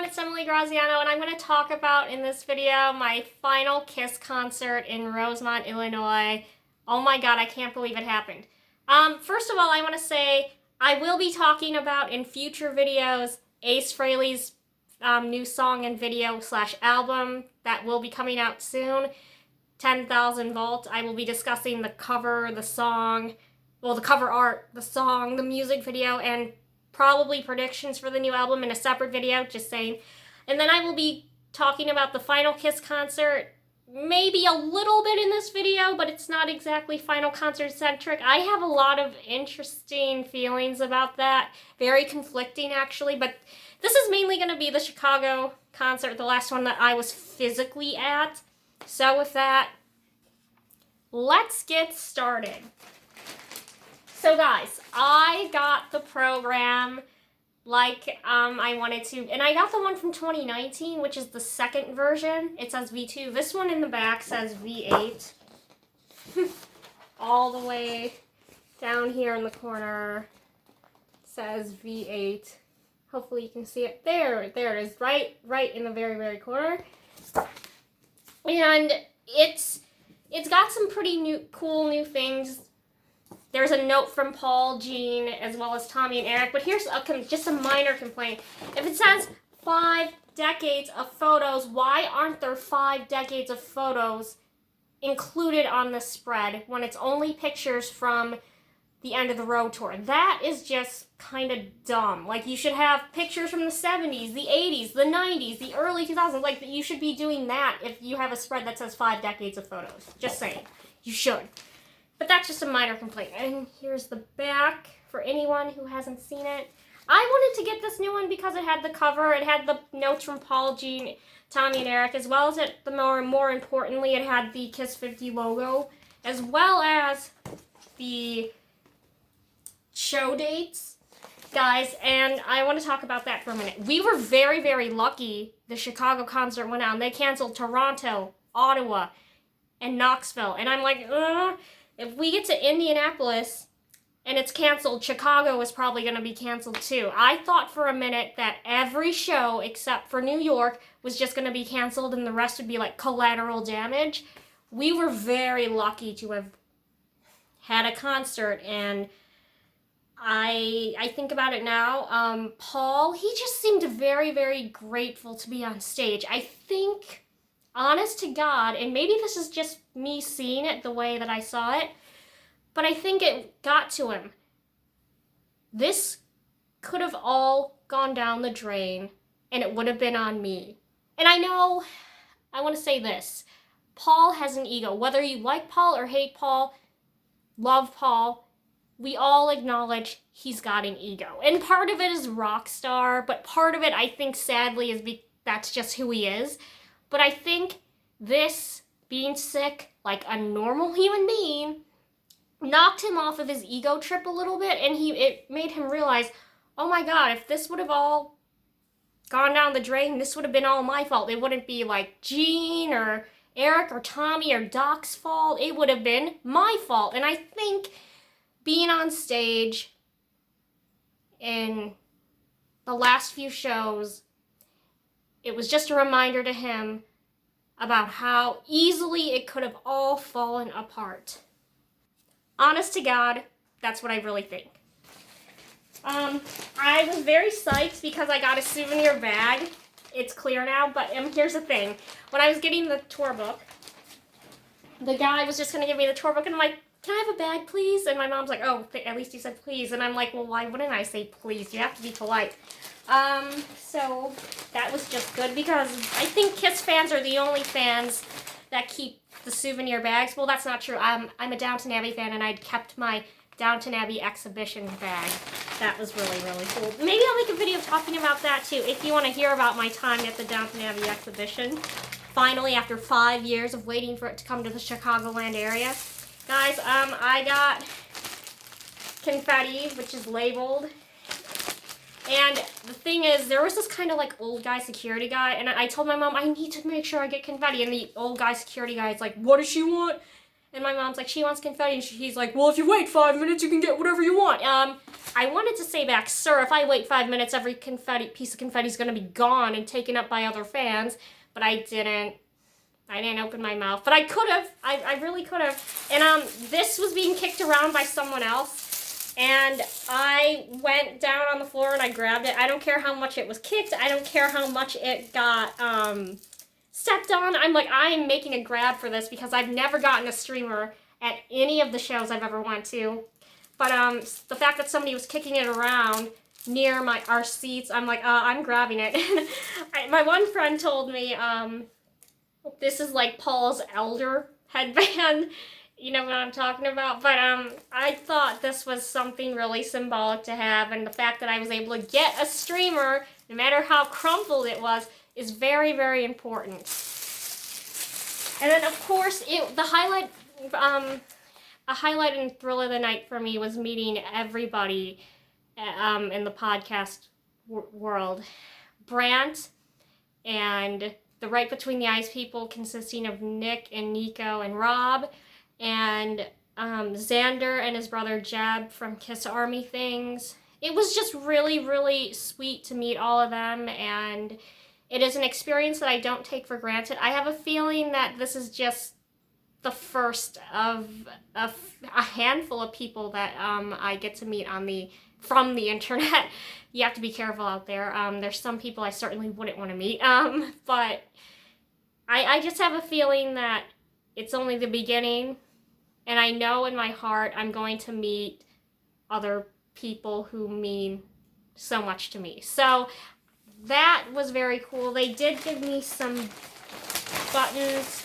everyone, it's Emily Graziano, and I'm going to talk about in this video my final Kiss concert in Rosemont, Illinois. Oh my god, I can't believe it happened. First of all, I want to say I will be talking about in future videos Ace Frehley's new song and video / album that will be coming out soon, 10,000 Volt. I will be discussing the cover, the song, well, the cover art, the song, the music video, and probably predictions for the new album in a separate video, just saying. And then I will be talking about the final Kiss concert, maybe a little bit in this video, but it's not exactly final concert centric. I have a lot of interesting feelings about that, very conflicting actually, but this is mainly going to be the Chicago concert, the last one that I was physically at. So with that, let's get started. So guys, I got the program like I wanted to, and I got the one from 2019, which is the second version. It says V2. This one in the back says V8. All the way down here in the corner says V8. Hopefully you can see it. There it is, right in the very, very corner. And it's got some pretty cool new things. There's a note from Paul, Gene, as well as Tommy and Eric. But here's just a minor complaint. If it says 5 decades of photos, why aren't there 5 decades of photos included on the spread when it's only pictures from the End of the Road tour? That is just kind of dumb. Like, you should have pictures from the 70s, the 80s, the 90s, the early 2000s. Like, you should be doing that if you have a spread that says 5 decades of photos. Just saying. You should. But that's just a minor complaint. And here's the back for anyone who hasn't seen it. I wanted to get this new one because it had the cover, it had the notes from Paul, Gene, Tommy, and Eric, as well as more importantly, it had the Kiss 50 logo, as well as the show dates, guys, and I want to talk about that for a minute. We were very, very lucky the Chicago concert went out, and they canceled Toronto, Ottawa, and Knoxville, and I'm like, if we get to Indianapolis and it's canceled, Chicago is probably going to be canceled too. I thought for a minute that every show except for New York was just going to be canceled and the rest would be like collateral damage. We were very lucky to have had a concert, and I think about it now. Paul, he just seemed very, very grateful to be on stage. I think, honest to God, and maybe this is just me seeing it the way that I saw it, but I think it got to him. This could have all gone down the drain, and it would have been on me. And I know, I want to say this. Paul has an ego. Whether you like Paul or hate Paul, love Paul, we all acknowledge he's got an ego. And part of it is rock star, but part of it, I think, sadly, is that's just who he is. But I think this, being sick like a normal human being, knocked him off of his ego trip a little bit, and it made him realize, oh my god, if this would have all gone down the drain, this would have been all my fault. It wouldn't be like Gene or Eric or Tommy or Doc's fault. It would have been my fault. And I think being on stage in the last few shows, it was just a reminder to him about how easily it could have all fallen apart. Honest to God, that's what I really think. I was very psyched because I got a souvenir bag. It's clear now, but here's the thing. When I was getting the tour book, the guy was just going to give me the tour book, and I'm like, can I have a bag, please? And my mom's like, oh, at least he said please. And I'm like, well, why wouldn't I say please? You have to be polite. So that was just good because I think Kiss fans are the only fans that keep the souvenir bags. Well, that's not true. I'm a Downton Abbey fan, and I'd kept my Downton Abbey exhibition bag. That was really, really cool. Maybe I'll make a video talking about that too, if you want to hear about my time at the Downton Abbey exhibition. Finally, after 5 years of waiting for it to come to the Chicagoland area. Guys, I got confetti, which is labeled. And the thing is, there was this kind of like old guy security guy, and I told my mom, I need to make sure I get confetti. And the old guy security guy is like, what does she want? And my mom's like, she wants confetti. And he's like, well, if you wait 5 minutes, you can get whatever you want. I wanted to say back, sir, if I wait 5 minutes, every piece of confetti is going to be gone and taken up by other fans. But I didn't. I didn't open my mouth. But I could have. I really could have. And this was being kicked around by someone else. And I went down on the floor and I grabbed it. I don't care how much it was kicked. I don't care how much it got stepped on. I'm like, I am making a grab for this because I've never gotten a streamer at any of the shows I've ever went to. But the fact that somebody was kicking it around near our seats, I'm like, I'm grabbing it. My one friend told me, this is like Paul's elder headband. You know what I'm talking about? But I thought this was something really symbolic to have, and the fact that I was able to get a streamer, no matter how crumpled it was, is very, very important. And then, of course, the highlight, a highlight and thrill of the night for me was meeting everybody in the podcast world. Brant and the Right Between the Eyes people, consisting of Nick and Nico and Rob, and Xander and his brother Jeb from Kiss Army Things. It was just really, really sweet to meet all of them, and it is an experience that I don't take for granted. I have a feeling that this is just the first of a handful of people that I get to meet from the internet. You have to be careful out there. There's some people I certainly wouldn't want to meet, but I just have a feeling that it's only the beginning, and I know in my heart I'm going to meet other people who mean so much to me. So that was very cool. They did give me some buttons.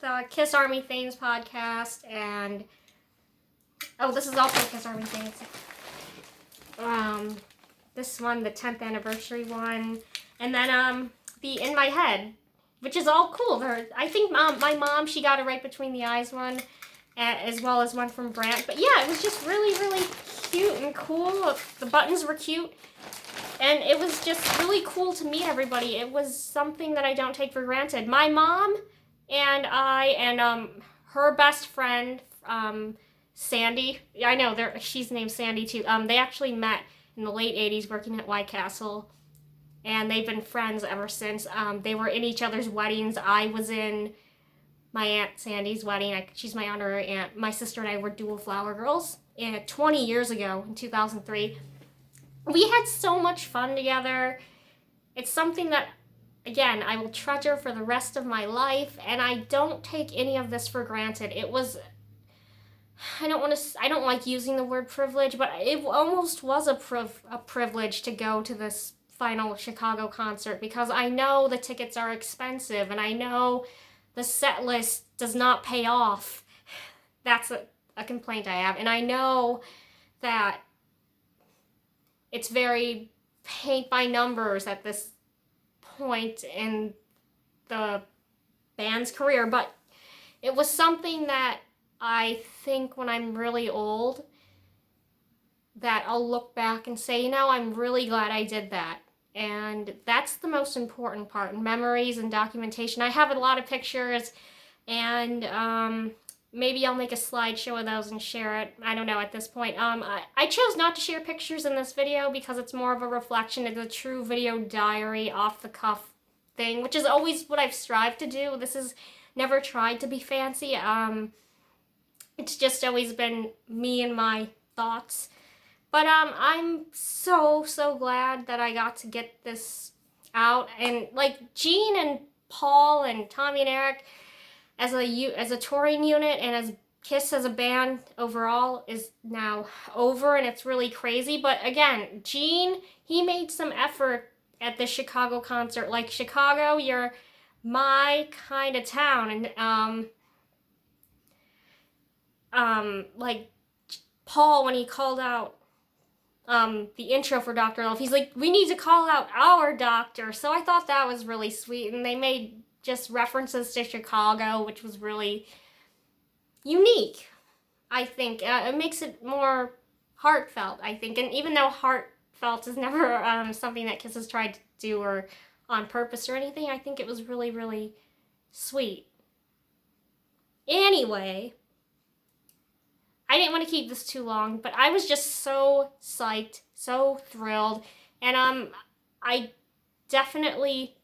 The Kiss Army Things podcast, and this is also Kiss Army Things. This one, the 10th anniversary one, and then the In My Head, which is all cool. I think my mom, she got a Right Between the Eyes one, as well as one from Brant. But yeah, it was just really, really cute and cool. The buttons were cute, and it was just really cool to meet everybody. It was something that I don't take for granted. My mom and I and her best friend, Sandy, I know she's named Sandy too. They actually met in the late 80s working at White Castle, and they've been friends ever since. They were in each other's weddings. I was in my Aunt Sandy's wedding. She's my honorary aunt. My sister and I were dual flower girls 20 years ago in 2003. We had so much fun together. It's something that, again, I will treasure for the rest of my life, and I don't take any of this for granted. It was, I don't like using the word privilege, but it almost was a privilege to go to this final Chicago concert, because I know the tickets are expensive, and I know the set list does not pay off. That's a complaint I have, and I know that it's very paint by numbers at this point in the band's career, but it was something that I think when I'm really old that I'll look back and say, you know, I'm really glad I did that. And that's the most important part, memories and documentation. I have a lot of pictures, and maybe I'll make a slideshow of those and share it. I don't know at this point. I chose not to share pictures in this video because it's more of a reflection of the true video diary, off-the-cuff thing, which is always what I've strived to do. This is never tried to be fancy. It's just always been me and my thoughts. But I'm so glad that I got to get this out. And like Gene and Paul and Tommy and Eric as a touring unit, and as Kiss as a band overall is now over, and it's really crazy. But again, Gene, he made some effort at the Chicago concert. Like, Chicago, you're my kind of town. And like Paul, when he called out the intro for Dr. Love, he's like, we need to call out our doctor. So I thought that was really sweet, and they made just references to Chicago, which was really unique, I think. It makes it more heartfelt, I think. And even though heartfelt is never something that Kiss has tried to do or on purpose or anything. I think it was really, really sweet. Anyway, I didn't want to keep this too long, but I was just so psyched, so thrilled, and I definitely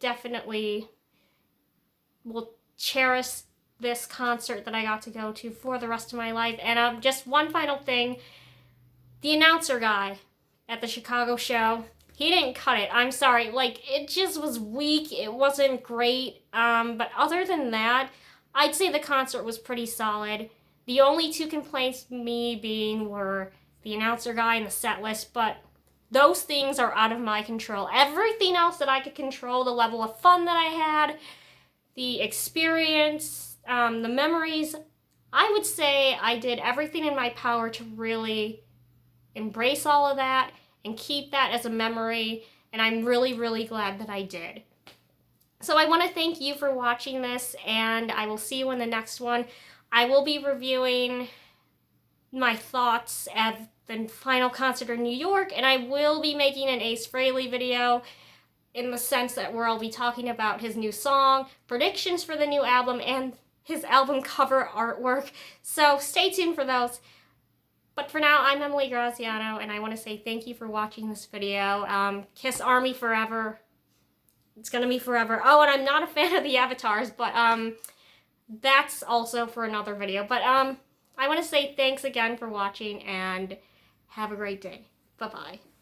will cherish this concert that I got to go to for the rest of my life. And just one final thing, the announcer guy at the Chicago show, he didn't cut it. I'm sorry, like, it just was weak. It wasn't great. But other than that, I'd say the concert was pretty solid. The only two complaints me being were the announcer guy and the set list, but those things are out of my control. Everything else that I could control, the level of fun that I had, the experience, the memories, I would say I did everything in my power to really embrace all of that and keep that as a memory, and I'm really, really glad that I did. So I want to thank you for watching this, and I will see you in the next one. I will be reviewing my thoughts at the final concert in New York, and I will be making an Ace Frehley video in the sense that where I'll be talking about his new song, predictions for the new album, and his album cover artwork. So stay tuned for those. But for now, I'm Emily Graziano, and I want to say thank you for watching this video. Kiss Army forever. It's gonna be forever. Oh, and I'm not a fan of the avatars, but that's also for another video. But I want to say thanks again for watching, and have a great day. Bye-bye.